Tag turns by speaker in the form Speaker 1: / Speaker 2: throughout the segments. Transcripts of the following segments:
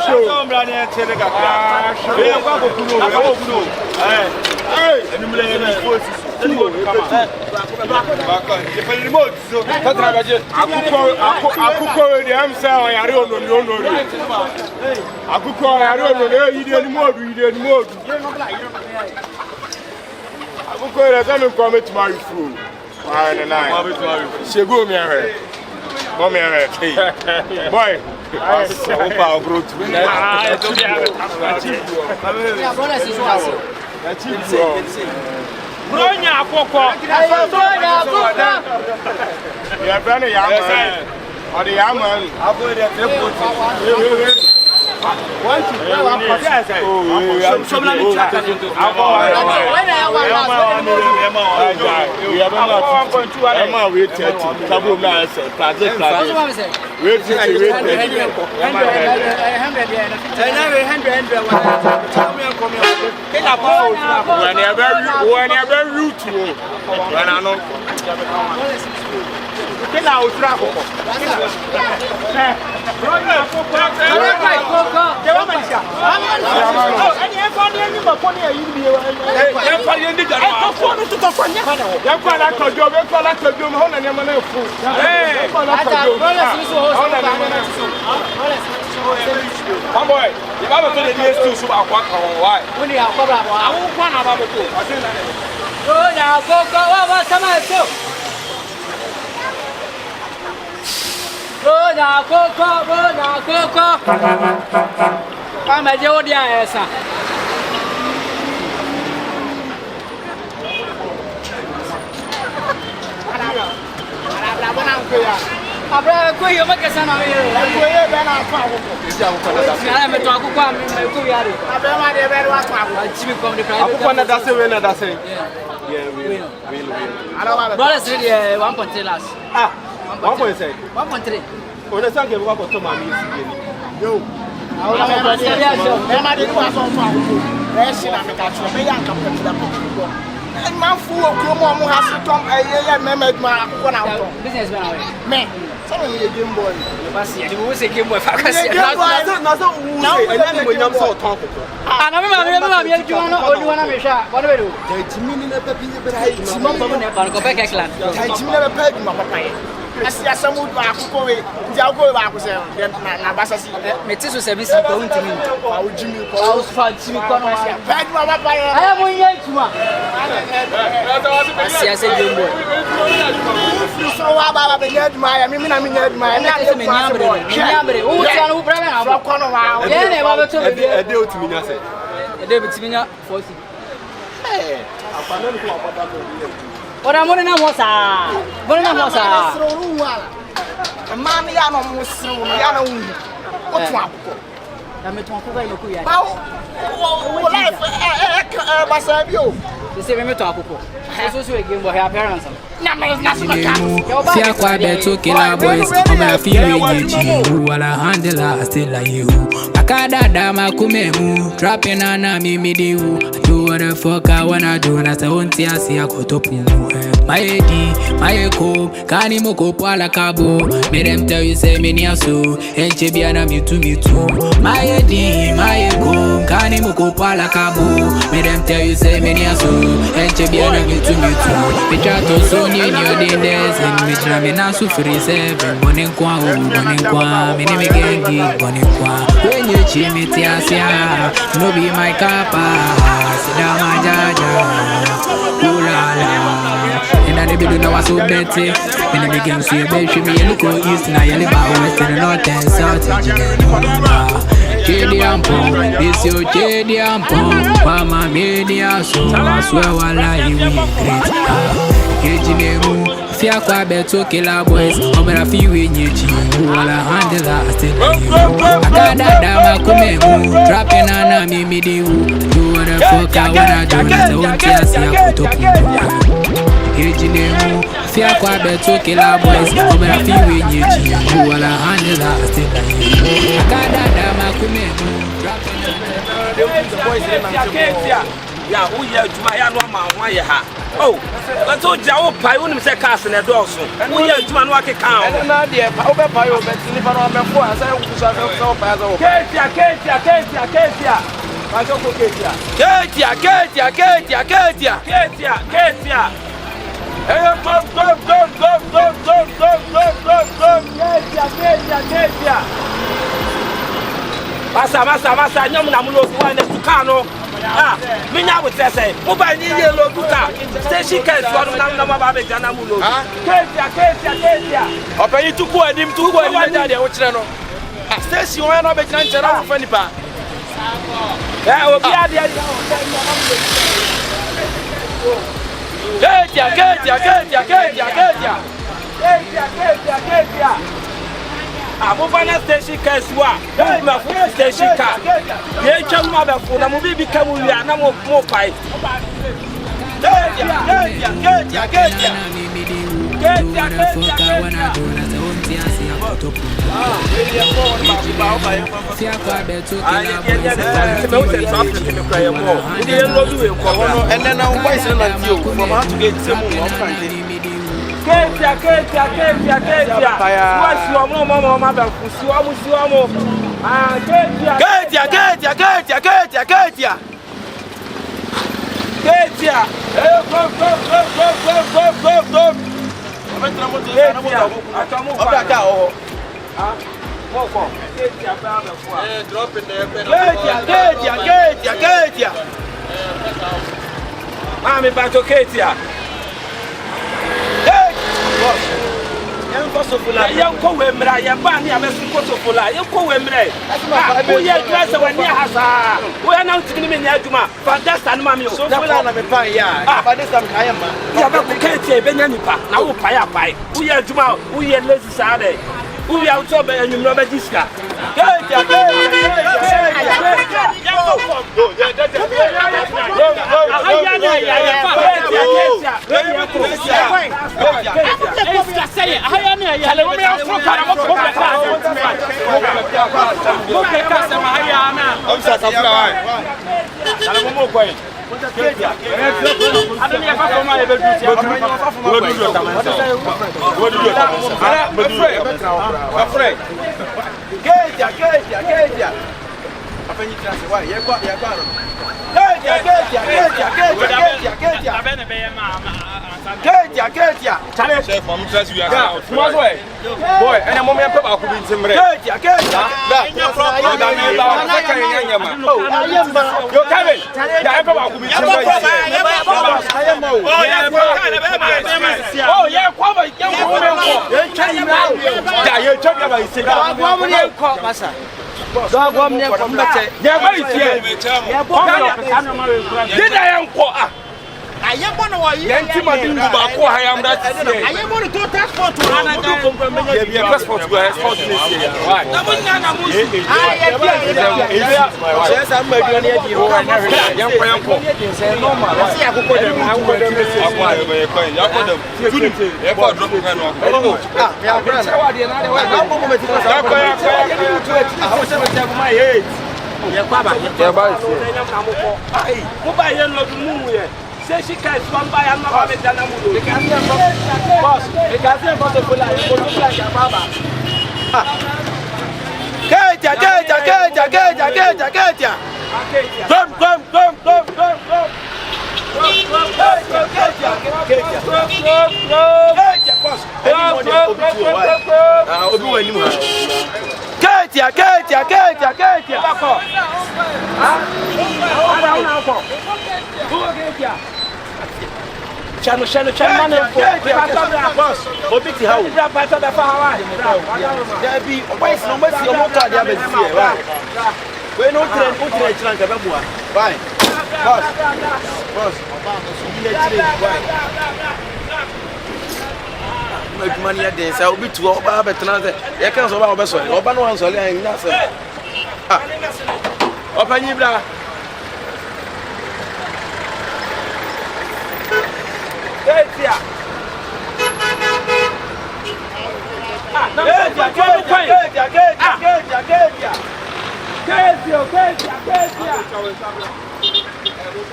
Speaker 1: show. Boy, Bronya AKOKO. Yeah, Bronya Yaman. Or the Yaman. I'll go there. One, two, Kama jodi ya esa. Ara bona nkoya. Abra koyo makesa na yo. Koyo be na afa akoko. Ara me to akoko am me ko yare. Abra ma de be wa akoko. Chimi kom de private. Akoko na dase we na dase. Yeah, we. Ara wala siri 1.3 last. Ah, 1.3. 1.3. Ona sanke wa ko to ma mi si ni. Yo. Ahora me parece é mais de duas horas para é se na metade me ya nka pete da pete e man fu o kromo mo ha se tom e meme ma akoko na auto business man away me so me ye game boy e ba se e wo se game boy fa ka se na so wu se e na mo nyam so ton koko ah na me ma me ju no oni wana me sha bo no be do dai timi ni na papi ni bra yi timi mo ne ba ko be ka clan dai timi na be pa ma papa ye asi asamu akoko we ndi ago ba ko se na basasi me ti so service ko ntimi a o jimi ko a o fa timi ko no ma pa ma papa ye aya mo ye tuma asi ase jembo so wa ba be ye tuma ya mi na mi ye tuma ya na me nyambre o ti anu bra na ba ko no ma ye ne ba be to be e de o timi nya se e de be timi nya 40 eh apana ni ko apata ko ora mo na mo sa mami ya no mo sru ya na wu o tun akoko na me tun akoko ile ku ya ba o life ba sa bi o se me tun akoko so again boy appearance na me na so ka
Speaker 2: Fia kwa beto kila boys Oma feel wenyechi Wala handela still like you Akada dama kumemu Trapping na mimi diwu I do what the fuck I wanna do Na sa unti asi akotopu My eko Kani moko pwala kabo Me them tell you say me niaso Enche biana me too My eko Kani moko pwala kabo Me them tell you say me niaso Enche biana me too Me try to so in your days and me try me na sufri 7 Bonin kwa me name gengi bonin kwa when you chimi tiasia no be my kappa sida majaja ulala and I be do na waso bete me name gengi so be she me look east na yele ba west and north and south Chedi ampo, this yo chedi ampo Mama media so I swear wala you great Kejinemu, fia kwa beto kila boys Omera fi wenyechi, wala handela still you Akada dama kumemu, trapping na mimi diwu Do what the fuck I wanna do, na the one tia siya kutopu Kejinemu, fia kwa beto kila boys Omera fi wenyechi, wala handela still you Akada dama kumemu, trapping na
Speaker 3: the boys in the yeah, who ya to my one man, why ya ha? Oh, let's all jaw pie when say cast in a dorsal. And we are to work account.
Speaker 1: And now, dear, over pie over Silver on the floor. I say, Ketia. I don't forget ya. Ketia. Hey, go. Ketia. Masa, nyom na mulo kwa na tukano. Minya wo tese. Mo ba ni ye lo duka. Station case wa na ba be jana mulo. Ketia. Open tuku adim na de wo kire no. Station wa na be jana nchera wo fa nipa. Obi ade Ketia. Abubana station case wa. Ma fu station car. Ye chama ba fu na mo bi kamu wi na mo pai. Ketia. And then I'm wise enough you from how to get some more. Ketia. What's your mama? Ketia. Drop in there. Ketia. Mami bato Ketia. Yanko wemra ya bani amesuko sofola yanko wemre o ye dress we ni hasa o ya na ntini me nya aduma fantasta no mami o sofola na me pan ya fantasta me kaya ma ya ba ko Ketia be nya nipa na wo pa ya pai o ye aduma o ye lazy sade o ya so be anyum no be diska Ketia Chef, I'm trust you are. Boy, and a moment I could be some bread. I am one of you. Yanti Madingu Bako, I am that. I am going to go transport to passport to export this year. Why? I'm say she can't come by and not have done a move. They can't see boss. They can't see about the full life. They look like a baba. Ketia. Come. Chano man boss obiti how bra pata da fa Hawaii there be boys no mercy o motor dia be see right we no train chranka be boa fine boss you train why make money at this obiti o ba betena say ye kan so ba obeso o ba no wan so le an na say opanyi bra Ketia.
Speaker 3: Uncle,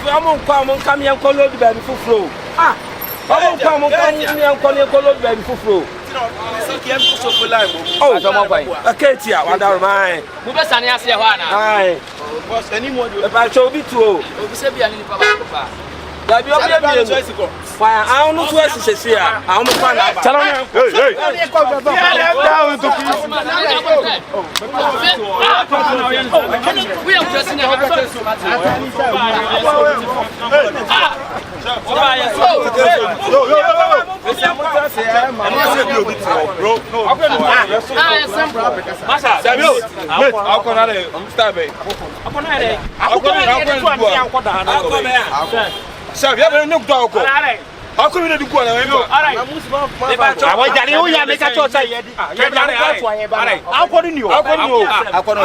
Speaker 3: I'm coming and call you the baby for flow. Ah, I'm coming and call you the baby for flow. Oh, okay, Tia, what are mine? Who was an answer? Aye, was any more about show be too. That be a choice. Why, I don't know what to say here. I'm a fan. Tell me, we are dressing up. Sir, you have no dog. How come you do go? All right. I want to make a choice. How can you? How can you? How can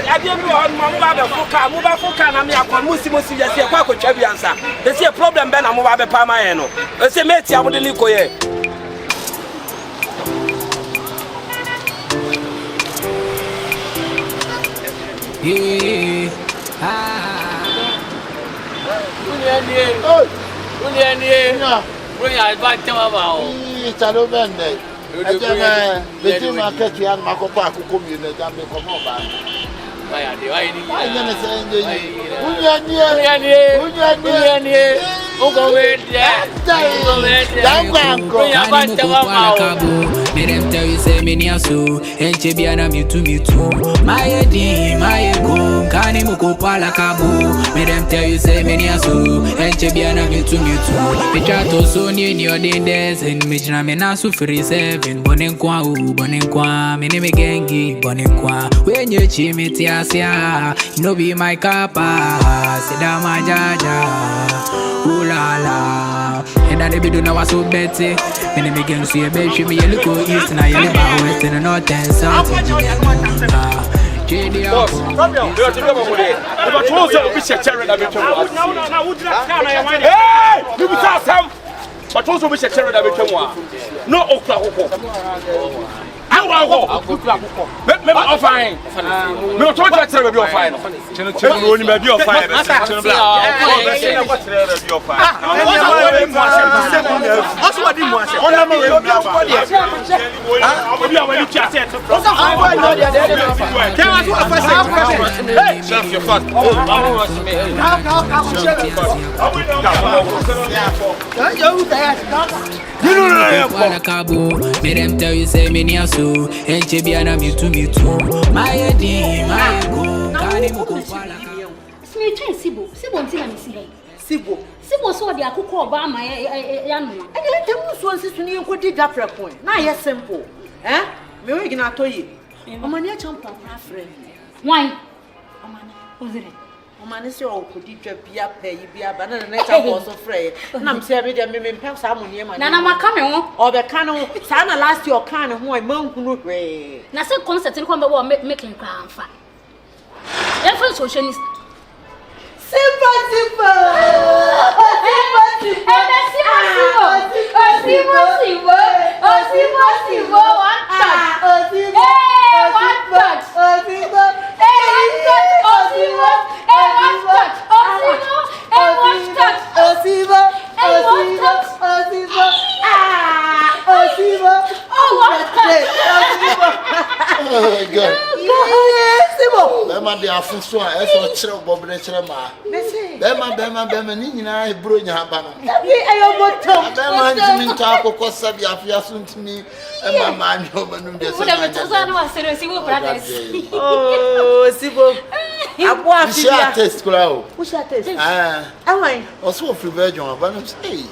Speaker 3: I didn't know on mobile for car, and I'm Muslim. They see a problem, Ben, I'm over the Pamano. They say, mate, I wouldn't need Koye.
Speaker 2: no be my capa, sit down my jaja, ooh la la. And I never do know what's so better. When I begin to see a bed, she be a little east and I yell about west and north and south. JD, but also be a cherry that became no Oklahoma. I want to go. Maybe I'm fine. No, don't try to be fine. Children only may be of fire. May them tell you say me near so and Chebiana me too. My edi, my go, Kanimuko.
Speaker 4: Sibo so the akoko ba ma yanu. And let them so sister you go dig that point. Na yes simple. Me we gina to yi. Omani champa friend. Why? Omani. Ozire. man is your could you be a pay, be a banana, and I was afraid. And I'm saying, I'm perhaps I'm near my Nana coming or the cannon, Sana last your can of my monk who way. Nasa concert in Combo making crown fat. Every socialist. Simple.
Speaker 5: Bema de afunso a eso kire obobere kire ma. Bema ni nyina ebro nya haba no.
Speaker 4: Ayo botom.
Speaker 5: Bema ntimi nto akokọ sabi afia so ntimi ema ma anyo manum de so.
Speaker 4: Oh, Sibo. Abo afia.
Speaker 5: Share test kula o.
Speaker 4: Who share test?
Speaker 5: Awai. Oso free virgin aba no say.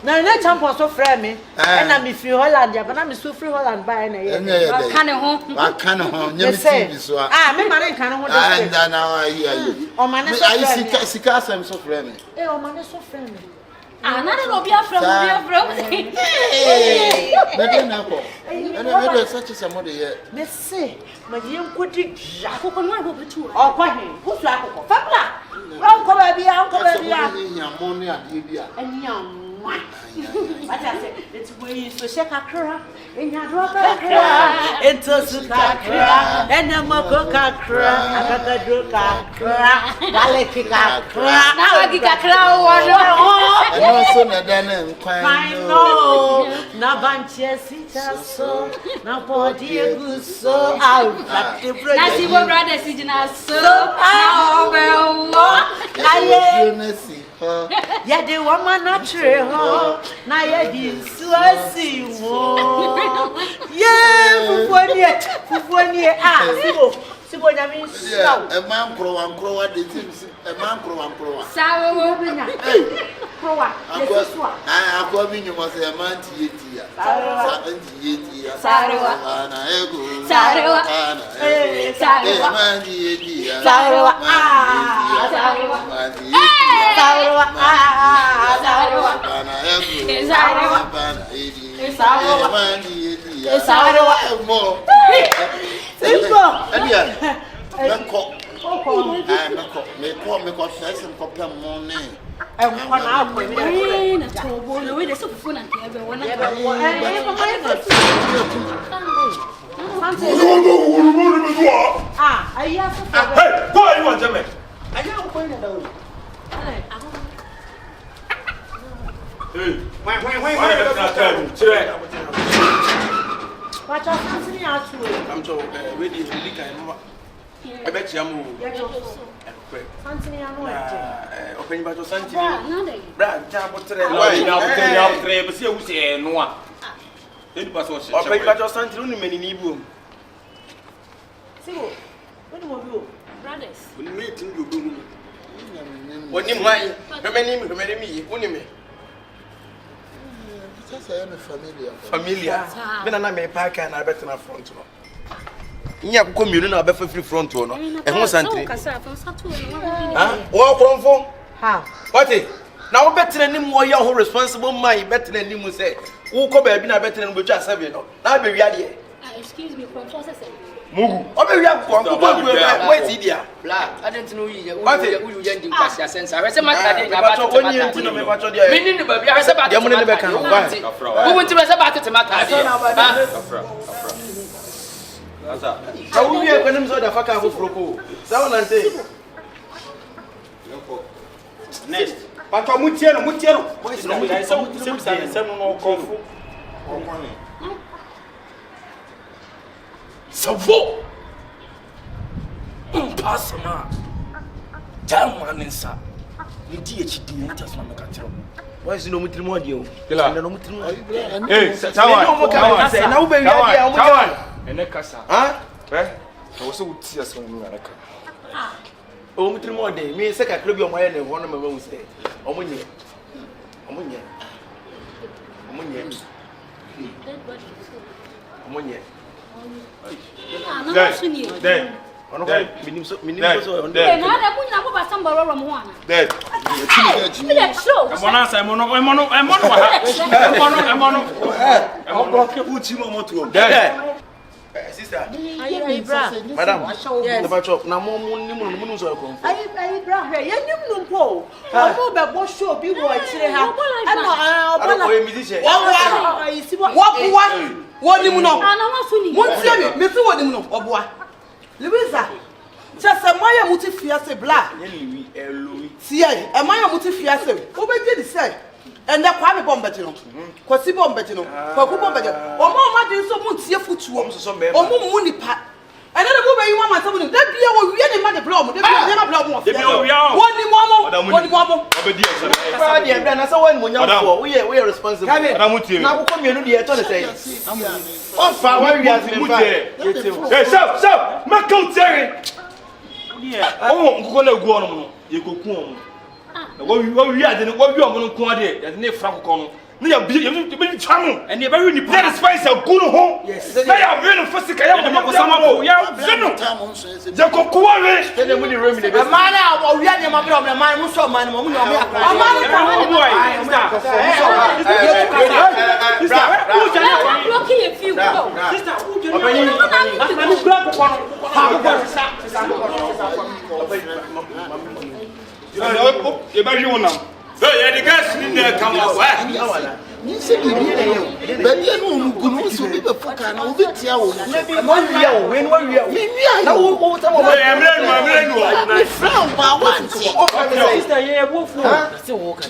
Speaker 4: Na champion so frame me. And na me free Holland ya, but na me so free Holland buy na ye. Kan ho.
Speaker 5: Wa kan ho. Nyemi TV so.
Speaker 4: Me man kan ho
Speaker 5: dey. And now ayi.
Speaker 4: O man so frame.
Speaker 5: Ayi sika asem so frame me.
Speaker 4: O man so frame me.
Speaker 1: Na no be afra me.
Speaker 5: Bede na ko. Ene me dey search some dey here.
Speaker 4: Me say, ma ye nkodi akoko no abo betu. O kwa he. Kusu akoko. Fabla. Anko ba bia.
Speaker 5: Nyamo ne ade bia.
Speaker 4: Anyam. What I said, it's where you so shake a cra, and you drop a cra, and toss a cra, and a moco cra, I got a drunk cra, I kick a cra, now I kick a cra,
Speaker 5: and also Nadana,
Speaker 4: I know, Navanches, so, now poor dear good so out. That's your brother, Sigina, so, I see. Ya de woman not true, na ya di suasi wo. Ye fufoni sibo na mi saw.
Speaker 5: E man krowa de things. E man krowa.
Speaker 4: Sawo wo binya. Krowa.
Speaker 5: Akwa bi nyumo se e man tiyetia.
Speaker 4: Sarewa.
Speaker 5: Ana ego.
Speaker 4: Sarewa.
Speaker 5: Sarewa. E man tiyetia.
Speaker 4: Sarewa.
Speaker 5: Sarewa.
Speaker 4: Sarewa.
Speaker 5: Ana ego.
Speaker 4: Sarewa.
Speaker 5: Bana edi.
Speaker 4: Sarewa.
Speaker 5: E man tiyetia.
Speaker 4: Sarewa.
Speaker 5: Mo.
Speaker 4: Simple.
Speaker 5: Edia. Meko. Meko fese mkopia mone.
Speaker 4: Kwa na hapo
Speaker 1: Wewe na tobo na wewe sio kufuna kiabe wana.
Speaker 4: Aya
Speaker 3: Hey, go you want to me?
Speaker 4: aya ukwenda dawo.
Speaker 3: Hey, why
Speaker 4: Wacha kansini atu.
Speaker 3: I'm so ready to lick and I bet you am.
Speaker 4: Kansini anu ete.
Speaker 3: Open bajo santi.
Speaker 1: Bra,
Speaker 3: Jabo tre.
Speaker 1: na tre be se wu se no a. Eni paso se.
Speaker 3: Open bajo santi unu meni ni bu.
Speaker 4: Sibo. Wani mo bi o.
Speaker 1: Brothers.
Speaker 3: Unu me tin do do. Woni mai, remeni mi, uni me.
Speaker 5: Sasa yana
Speaker 3: familia. Bena na me park na bet na front no. Nya akoko mienu na be free front no. E ho santre. Ah, wo KROMFO.
Speaker 4: Ha.
Speaker 3: What? Na wo betre nim wo ye ho responsible man betre nim say wo ko ba bi na betre nim betwa 7 no. Na be wi ade.
Speaker 1: Excuse me, KROMFO say.
Speaker 3: Mugu. O be wi akoko ko wait idia.
Speaker 1: Bla, I don't know you. Who you ndi kwasi asensa. We say mata dey na ba to
Speaker 3: mata.
Speaker 5: me
Speaker 3: bacho dia.
Speaker 1: Mini ni ba bi I say ba to mata.
Speaker 3: Dem ne be kan.
Speaker 1: Who want to say ba to mata dey.
Speaker 3: Afra. Asa. Ka wo wie kwanim so da faka afoforo ko. Sa wona nte. Next. Pato mutie no. Boys no mutie so sem no KROMFO.
Speaker 6: Savo Passama Jamansa Ndi HD Mutas na mekatero
Speaker 3: Boys no mutiri mo ade o. No mutiri mo.
Speaker 6: Hey, Tawan.
Speaker 3: Na wo be wi ade a wo
Speaker 6: Tawan. Ene kasa.
Speaker 3: Ah?
Speaker 6: So so uti aso mu na ka.
Speaker 3: O mutiri mo ade. Me se ka kro bi o mo ye ne ho no mama wo se. Omunye. minimum so on
Speaker 1: na na kunya ko ba samba ro mo ana
Speaker 3: dead
Speaker 6: Emona sa emono wa
Speaker 3: sister
Speaker 4: bra
Speaker 3: madam the chop na mo ni so ko
Speaker 4: ayi bra he yenim no po o mo be bo show bi wo akire ha
Speaker 3: o musician
Speaker 4: wonim no
Speaker 1: ana wa suni
Speaker 4: mo tie me fi wonim no oboa Louisa chese moya muti fiase bla
Speaker 3: Louis Louis
Speaker 4: tie e moya muti fiase wo be di say ende kwa me bombe ti no kwasi bombe ti no kwaku bombe ti o ma di so mu tie futuo o mu nipa ene de bo be yi mama sabu ni da bia wo wie ni ma de blow mo de bia ni ma blow mo
Speaker 6: de bia wo
Speaker 4: woni mo
Speaker 3: obedi e so de bia na so woni mo nyamfo we responsible na ko mienu de e to le say on fa wa wi as me fa
Speaker 6: hey so make out there oh nko na gu ono no ye koku ono na wo wi ade ni wo wi omo no ko ade ya ne fra kokko no ne ya bi ye twanu ene ba wi ni pa that spice a gu no ho na ya wi no fasika ya mo ko sama mo ya zeno je koku wa we
Speaker 3: tell me the room in the
Speaker 4: man na wo wi ade ma problem man mu so man mo mu no me akwa man ka ho
Speaker 6: boy sister who just
Speaker 1: blocking a few
Speaker 6: sister who just
Speaker 1: na
Speaker 6: mu grab kokko no ha ko you better you now. Hey, the gas in there come out.
Speaker 5: Ni se bi bi na yo. Ba bi no mu gunu so bi be foka na obi tia wo.
Speaker 3: mo wi o we no wi o na wo ta mo
Speaker 6: Hey, I'm ready.
Speaker 5: Me frown ba wan ti.
Speaker 4: sister ye wo fu se wo ka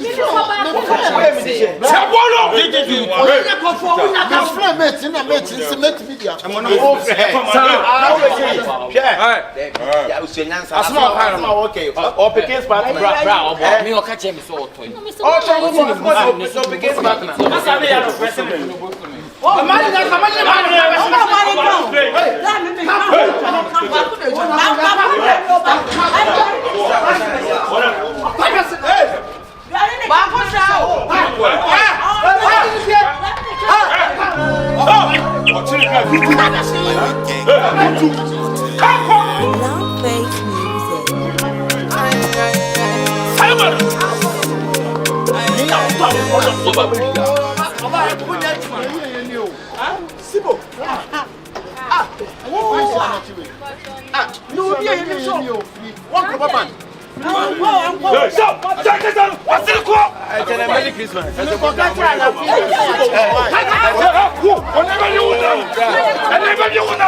Speaker 6: Sabolo.
Speaker 5: Na frown mate na mate se mate bi dia.
Speaker 3: I'm on o ya o se nyansa asma okay o pickings partner
Speaker 7: bra obo me o ka che me so otoy
Speaker 3: so pickings partner
Speaker 6: Asa ya no president.
Speaker 3: o mari na kamani
Speaker 5: Sibo. No be any so. One papa.
Speaker 6: So, check this out. What's it called?
Speaker 3: Merry Christmas
Speaker 6: Whenever you want.